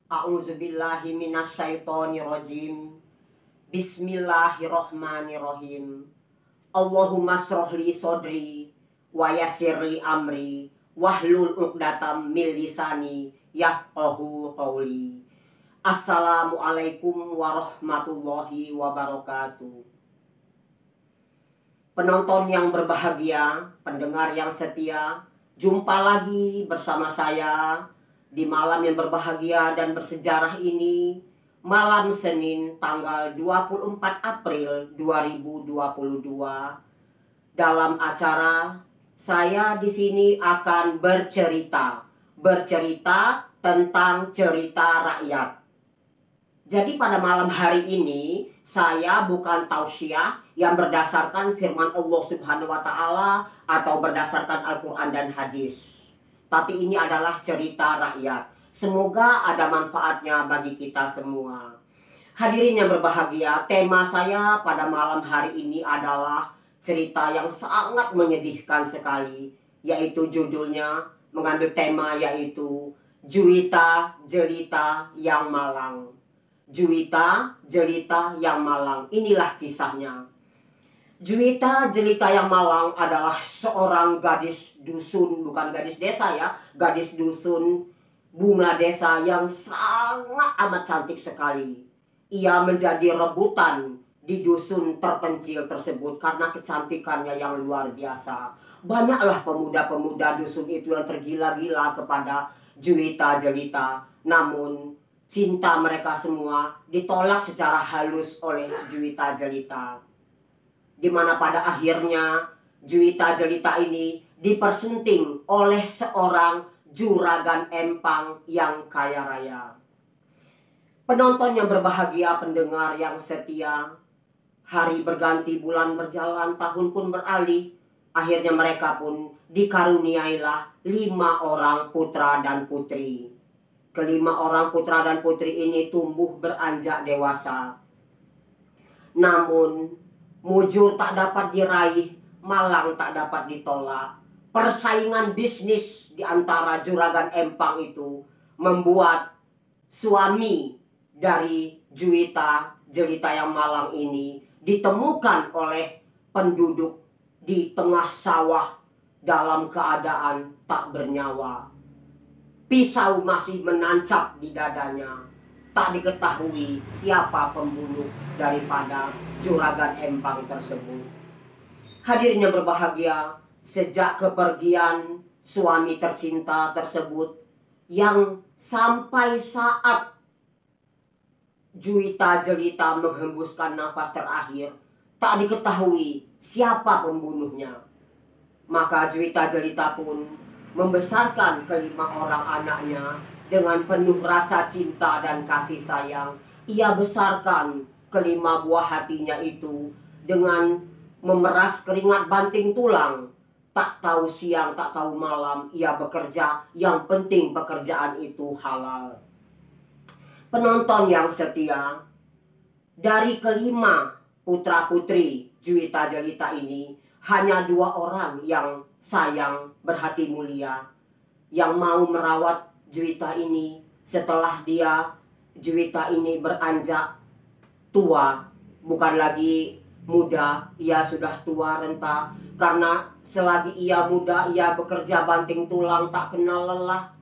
A'udzubillahi minasyaitonirrajim. Bismillahirrohmanirrohim. Allahumma srohli sodri wa yassirli amri wahlul uqdatam min lisani yafqahu qawli. Assalamualaikum warahmatullahi wabarakatuh. Penonton yang berbahagia, pendengar yang setia, jumpa lagi bersama saya di malam yang berbahagia dan bersejarah ini, malam Senin tanggal 24 April 2022. Dalam acara saya di sini akan bercerita tentang cerita rakyat. Jadi pada malam hari ini saya bukan tausiah yang berdasarkan firman Allah Subhanahu wa taala atau berdasarkan Al-Qur'an dan hadis. Tapi ini adalah cerita rakyat. Semoga ada manfaatnya bagi kita semua. Hadirin yang berbahagia, tema saya pada malam hari ini adalah cerita yang sangat menyedihkan sekali. Yaitu judulnya mengambil tema yaitu Juwita Jelita yang Malang. Juwita Jelita yang Malang. Inilah kisahnya. Juwita Jelita yang Malang adalah seorang gadis dusun, bukan gadis desa ya, gadis dusun bunga desa yang sangat amat cantik sekali. Ia menjadi rebutan di dusun terpencil tersebut karena kecantikannya yang luar biasa. Banyaklah pemuda-pemuda dusun itu yang tergila-gila kepada Juwita Jelita. Namun cinta mereka semua ditolak secara halus oleh Juwita Jelita. Di mana pada akhirnya Juwita Jelita ini dipersunting oleh seorang juragan empang yang kaya raya. Penonton yang berbahagia, pendengar yang setia, hari berganti, bulan berjalan, tahun pun beralih. Akhirnya mereka pun dikaruniailah 5 orang putra dan putri. Kelima orang putra dan putri ini tumbuh beranjak dewasa. Namun mujur tak dapat diraih, malang tak dapat ditolak. Persaingan bisnis di antara juragan empang itu membuat suami dari Juwita Jelita yang Malang ini ditemukan oleh penduduk di tengah sawah dalam keadaan tak bernyawa. Pisau masih menancap di dadanya. Tak diketahui siapa pembunuh daripada juragan empang tersebut. Hadirin yang berbahagia, sejak kepergian suami tercinta tersebut, yang sampai saat Juwita Jelita menghembuskan nafas terakhir, tak diketahui siapa pembunuhnya. Maka Juwita Jelita pun membesarkan kelima orang anaknya dengan penuh rasa cinta dan kasih sayang. Ia besarkan kelima buah hatinya itu dengan memeras keringat banting tulang. Tak tahu siang, tak tahu malam, ia bekerja. Yang penting pekerjaan itu halal. Penonton yang setia, dari kelima putra putri Juwita Jelita ini, hanya 2 orang yang sayang, berhati mulia, yang mau merawat Juwita ini setelah Juwita ini beranjak tua, bukan lagi muda, ia sudah tua renta. Karena selagi ia muda, ia bekerja banting tulang, tak kenal lelah.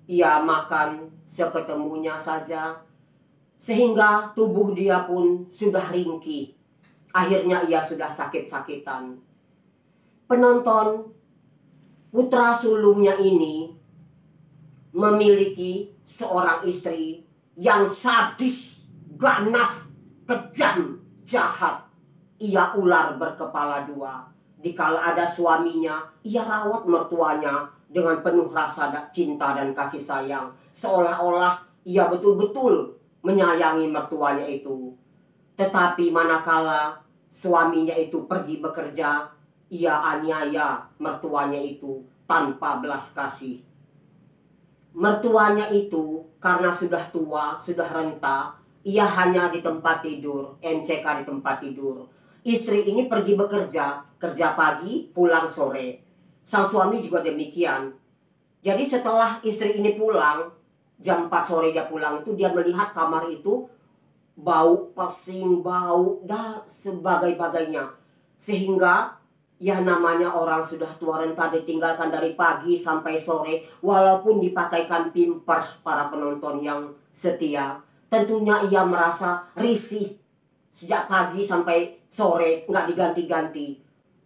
Ia makan seketemunya saja, sehingga tubuh dia pun sudah ringkih. Akhirnya ia sudah sakit-sakitan. Penonton, putra sulungnya ini memiliki seorang istri yang sadis, ganas, kejam, jahat. Ia ular berkepala 2. Dikala ada suaminya, ia rawat mertuanya dengan penuh rasa cinta dan kasih sayang. Seolah-olah ia betul-betul menyayangi mertuanya itu. Tetapi manakala suaminya itu pergi bekerja, ia aniaya mertuanya itu tanpa belas kasih. Mertuanya itu karena sudah tua, sudah renta, ia hanya di tempat tidur, MCK di tempat tidur. Istri ini pergi bekerja, kerja pagi, pulang sore. Sang suami juga demikian. Jadi setelah istri ini pulang, jam 4 sore dia pulang itu, dia melihat kamar itu bau pesing, bau dan sebagainya. Sehingga ya namanya orang sudah tua renta ditinggalkan dari pagi sampai sore, walaupun dipakaikan Pampers para penonton yang setia, tentunya ia merasa risih. Sejak pagi sampai sore nggak diganti-ganti.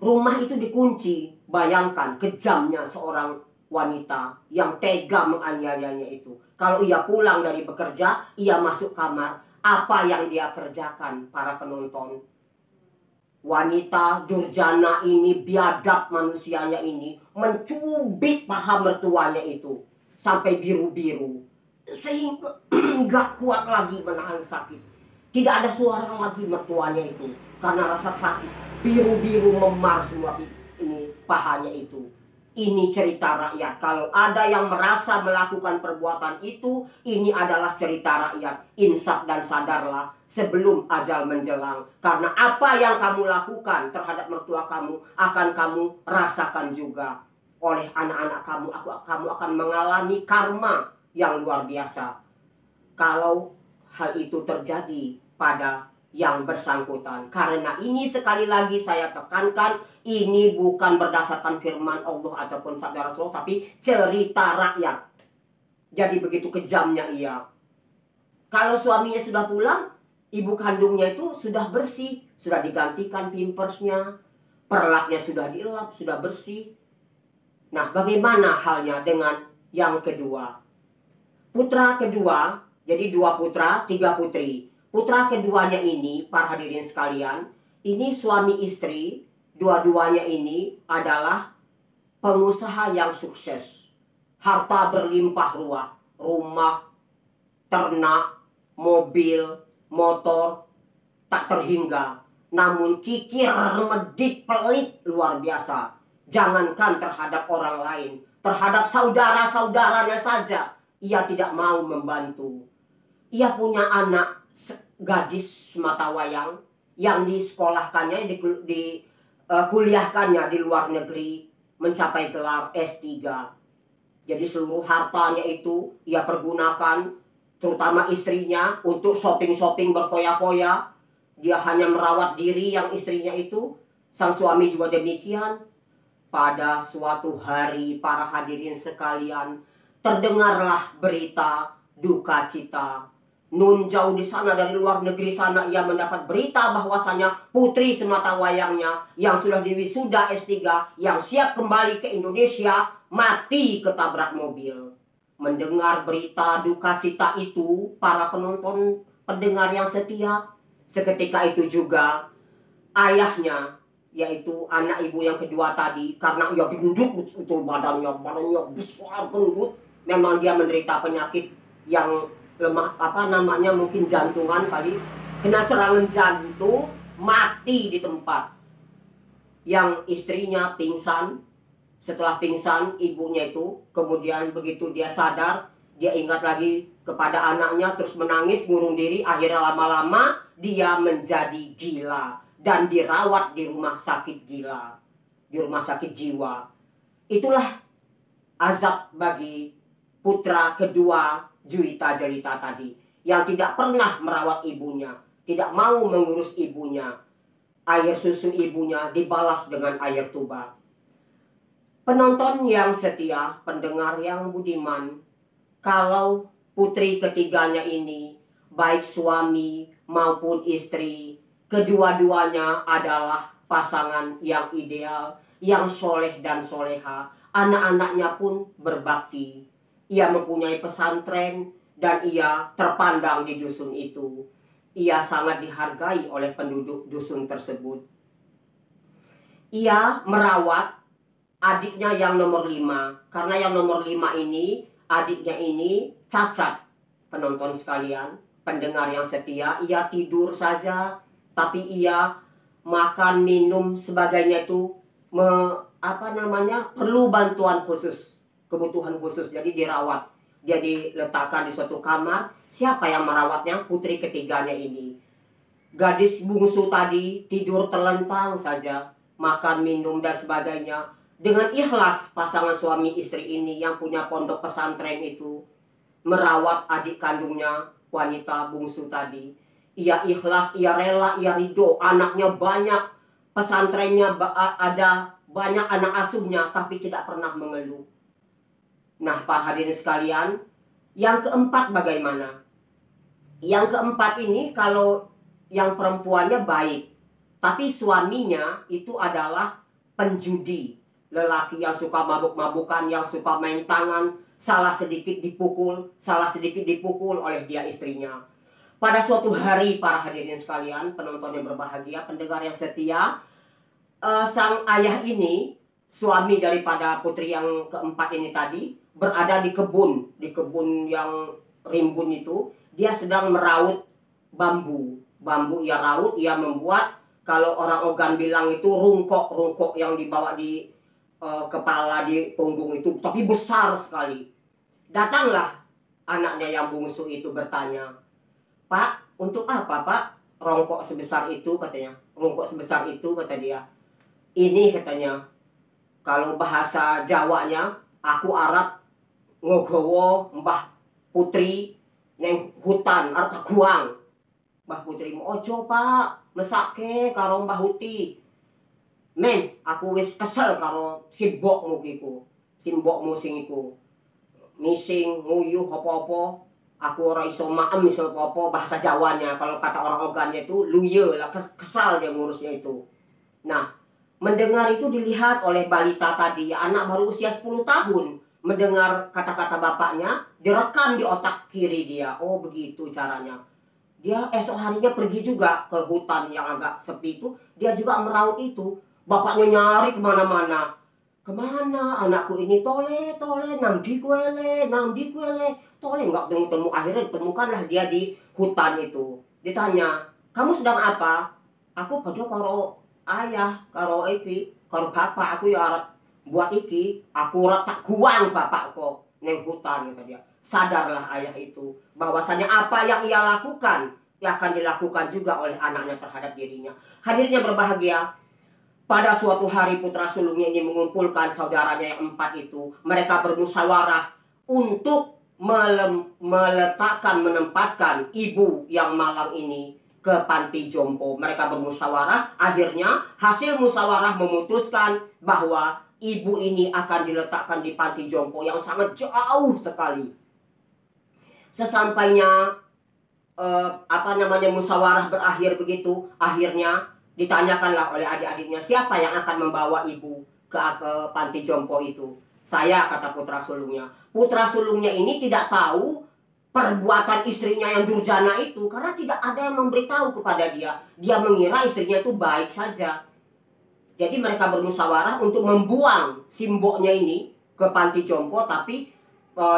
Rumah itu dikunci. Bayangkan kejamnya seorang wanita yang tega menganiayanya itu. Kalau ia pulang dari bekerja, ia masuk kamar. Apa yang dia kerjakan para penonton? Wanita durjana ini, biadab manusianya ini, mencubit paha mertuanya itu sampai biru-biru. Sehingga nggak kuat lagi menahan sakit. Tidak ada suara lagi mertuanya itu karena rasa sakit. Biru-biru memar semua ini pahanya itu. Ini cerita rakyat. Kalau ada yang merasa melakukan perbuatan itu, ini adalah cerita rakyat. Insaf dan sadarlah sebelum ajal menjelang. Karena apa yang kamu lakukan terhadap mertua kamu akan kamu rasakan juga oleh anak-anak kamu. Kamu akan mengalami karma yang luar biasa kalau hal itu terjadi pada yang bersangkutan. Karena ini sekali lagi saya tekankan, ini bukan berdasarkan firman Allah ataupun sabda Rasul, tapi cerita rakyat. Jadi begitu kejamnya ia. Kalau suaminya sudah pulang, ibu kandungnya itu sudah bersih, sudah digantikan pampersnya, perlaknya sudah dielap, sudah bersih. Nah, bagaimana halnya dengan yang kedua? Putra kedua, jadi 2 putra, 3 putri. Putra keduanya ini, para hadirin sekalian, ini suami istri, dua-duanya ini adalah pengusaha yang sukses. Harta berlimpah ruah, rumah, ternak, mobil, motor, tak terhingga. Namun kikir, medit, pelit luar biasa. Jangankan terhadap orang lain, terhadap saudara-saudaranya saja, ia tidak mau membantu. Ia punya anak gadis semata wayang yang disekolahkannya, kuliahkannya di luar negeri, mencapai gelar S3. Jadi seluruh hartanya itu ia pergunakan, terutama istrinya, untuk shopping-shopping berfoya-foya. Dia hanya merawat diri yang istrinya itu, sang suami juga demikian. Pada suatu hari, para hadirin sekalian, terdengarlah berita duka cita. Nun jauh di sana, dari luar negeri sana, ia mendapat berita bahwasanya putri semata wayangnya yang sudah diwisuda S3, yang siap kembali ke Indonesia, mati ketabrak mobil. Mendengar berita duka cita itu, para penonton pendengar yang setia, seketika itu juga ayahnya, yaitu anak ibu yang kedua tadi, karena ia gendut betul badannya besar gendut, memang dia menderita penyakit yang lemah, mungkin jantungan kali, kena serangan jantung, mati di tempat. Yang istrinya pingsan. Setelah pingsan ibunya itu, kemudian begitu dia sadar, dia ingat lagi kepada anaknya, terus menangis, ngurung diri. Akhirnya lama-lama dia menjadi gila dan dirawat di rumah sakit gila, di rumah sakit jiwa. Itulah azab bagi putra kedua Juwita Jelita tadi, yang tidak pernah merawat ibunya, tidak mau mengurus ibunya. Air susu ibunya dibalas dengan air tuba. Penonton yang setia, pendengar yang budiman, kalau putri ketiganya ini, baik suami maupun istri, kedua-duanya adalah pasangan yang ideal, yang soleh dan soleha. Anak-anaknya pun berbakti. Ia mempunyai pesantren dan ia terpandang di dusun itu. Ia sangat dihargai oleh penduduk dusun tersebut. Ia merawat adiknya yang nomor 5. Karena yang nomor 5 ini, adiknya ini cacat. Penonton sekalian, pendengar yang setia, ia tidur saja, tapi ia makan, minum, sebagainya itu perlu bantuan khusus, kebutuhan khusus. Jadi dirawat, dia diletakkan di suatu kamar. Siapa yang merawatnya? Putri ketiganya ini. Gadis bungsu tadi tidur terlentang saja, makan, minum dan sebagainya. Dengan ikhlas pasangan suami istri ini yang punya pondok pesantren itu, merawat adik kandungnya, wanita bungsu tadi. Ia ikhlas, ia rela, ia ridho. Anaknya banyak, pesantrennya ada banyak anak asuhnya, tapi tidak pernah mengeluh. Nah, para hadirin sekalian, yang keempat bagaimana? Yang keempat ini kalau yang perempuannya baik, tapi suaminya itu adalah penjudi. Lelaki yang suka mabuk-mabukan, yang suka main tangan, salah sedikit dipukul oleh dia istrinya. Pada suatu hari, para hadirin sekalian, penonton yang berbahagia, pendengar yang setia, sang ayah ini, suami daripada putri yang keempat ini tadi, berada di kebun yang rimbun itu. Dia sedang meraut bambu ia raut, ia membuat, kalau orang Ogan bilang itu rungkok yang dibawa di kepala, di punggung itu, tapi besar sekali. Datanglah anaknya yang bungsu itu bertanya, "Pak, untuk apa Pak rongkok sebesar itu?" katanya. "Rongkok sebesar itu," kata dia. "Ini," katanya, "kalau bahasa Jawanya, aku Arab ngogowo Mbah Putri neng hutan arep guang. Mbah Putri mau ojo Pak, mesake karo Mbah Huti. Men, aku wis kesel karo simbokmu kiku. Simbokmu sing iku. Mising, nguyuh apa-apa. Aku ora iso maem iso apa-apa bahasa Jawanya. Kalau kata orang Ogannya itu luye lah, kesal dia ngurusnya itu." Nah, mendengar itu dilihat oleh balita tadi, anak baru usia 10 tahun. Mendengar kata-kata bapaknya, direkam di otak kiri dia. Oh, begitu caranya. Dia esok harinya pergi juga ke hutan yang agak sepi itu. Dia juga meraut itu. Bapaknya nyari kemana-mana. "Kemana anakku ini? Tole, nang di kuele. Tole nggak temu-temu. Akhirnya ditemukanlah dia di hutan itu. Ditanya, "Kamu sedang apa?" "Aku pada karo ayah, karo bapak. Aku ya arep buat iki. Aku tak guang bapak kok neng hutan," kata dia. Sadarlah ayah itu bahwasanya apa yang ia lakukan akan dilakukan juga oleh anaknya terhadap dirinya. Hadirnya berbahagia, pada suatu hari putra sulungnya ini mengumpulkan saudaranya yang 4 itu. Mereka bermusyawarah untuk menempatkan ibu yang malang ini ke panti jompo. Mereka bermusyawarah, akhirnya hasil musyawarah memutuskan bahwa ibu ini akan diletakkan di panti jompo yang sangat jauh sekali. Sesampainya musyawarah berakhir begitu, akhirnya ditanyakanlah oleh adik-adiknya, siapa yang akan membawa ibu ke panti jompo itu. "Saya," kata putra sulungnya. Putra sulungnya ini tidak tahu perbuatan istrinya yang durjana itu, karena tidak ada yang memberitahu kepada dia. Dia mengira istrinya itu baik saja. Jadi mereka bermusyawarah untuk membuang simboknya ini ke panti jompo, tapi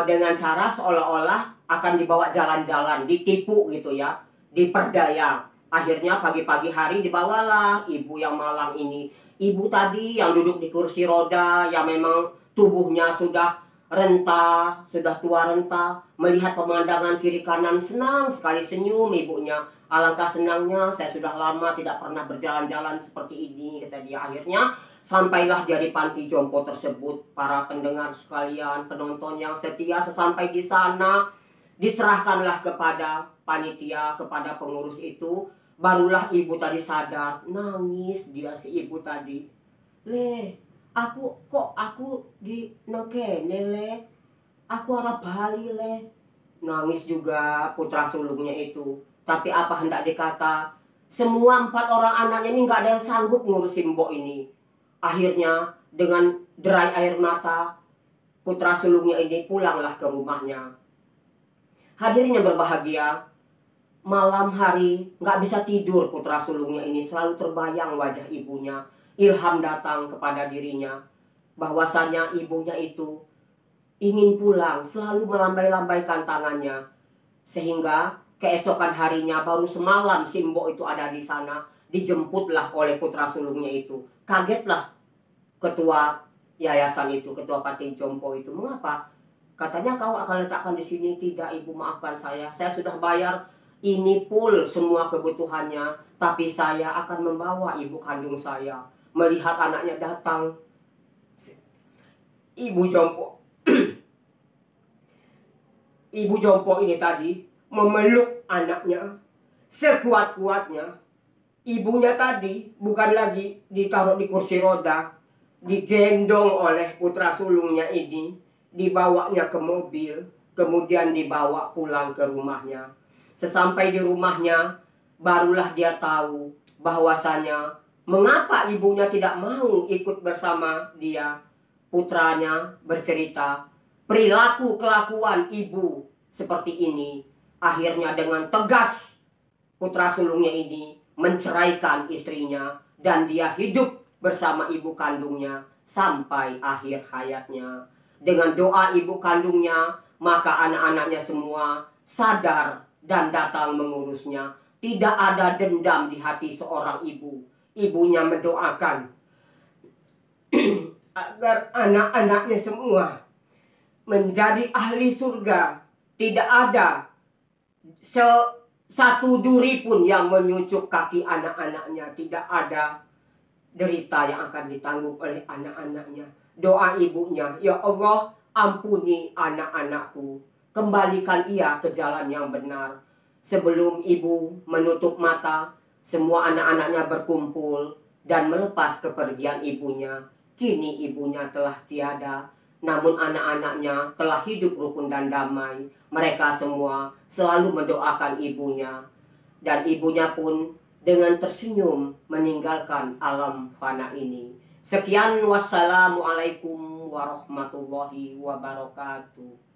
dengan cara seolah-olah akan dibawa jalan-jalan, ditipu gitu ya, diperdaya. Akhirnya pagi-pagi hari dibawalah ibu yang malang ini. Ibu tadi yang duduk di kursi roda, yang memang tubuhnya sudah renta, sudah tua renta, melihat pemandangan kiri kanan senang sekali, senyum ibunya. "Alangkah senangnya, saya sudah lama tidak pernah berjalan-jalan seperti ini," kata dia. Akhirnya sampailah dia di panti jompo tersebut. Para pendengar sekalian, penonton yang setia, sesampai di sana diserahkanlah kepada panitia, kepada pengurus itu. Barulah ibu tadi sadar. Nangis dia, si ibu tadi. "Le, aku di nengkene le. Aku arah Bali le." Nangis juga putra sulungnya itu. Tapi apa hendak dikata, semua 4 orang anaknya ini nggak ada yang sanggup ngurusin mbok ini. Akhirnya dengan derai air mata, putra sulungnya ini pulanglah ke rumahnya. Hadirin yang berbahagia, malam hari nggak bisa tidur putra sulungnya ini, selalu terbayang wajah ibunya. Ilham datang kepada dirinya bahwasanya ibunya itu ingin pulang, selalu melambai-lambaikan tangannya. Sehingga keesokan harinya, baru semalam si mbok itu ada di sana, dijemputlah oleh putra sulungnya itu. Kagetlah ketua yayasan itu, ketua panti jompo itu. "Mengapa?" Katanya, "Kau akan letakkan di sini." "Tidak ibu, maafkan saya sudah bayar ini full semua kebutuhannya, tapi saya akan membawa ibu kandung saya." Melihat anaknya datang, ibu jompo ibu jompo ini tadi memeluk anaknya sekuat-kuatnya. Ibunya tadi bukan lagi ditaruh di kursi roda, digendong oleh putra sulungnya ini, dibawanya ke mobil, kemudian dibawa pulang ke rumahnya. Sesampai di rumahnya, barulah dia tahu bahwasanya mengapa ibunya tidak mau ikut bersama dia. Putranya bercerita, perilaku kelakuan ibu seperti ini. Akhirnya dengan tegas putra sulungnya ini menceraikan istrinya dan dia hidup bersama ibu kandungnya sampai akhir hayatnya. Dengan doa ibu kandungnya, maka anak-anaknya semua sadar dan datang mengurusnya. Tidak ada dendam di hati seorang ibu. Ibunya mendoakan agar anak-anaknya semua menjadi ahli surga. Tidak ada satu duri pun yang menyucuk kaki anak-anaknya. Tidak ada derita yang akan ditanggung oleh anak-anaknya. Doa ibunya, ya Allah, ampuni anak-anakku, kembalikan ia ke jalan yang benar. Sebelum ibu menutup mata, semua anak-anaknya berkumpul dan melepas kepergian ibunya. Kini ibunya telah tiada, namun anak-anaknya telah hidup rukun dan damai. Mereka semua selalu mendoakan ibunya. Dan ibunya pun dengan tersenyum meninggalkan alam fana ini. Sekian, wassalamualaikum warahmatullahi wabarakatuh.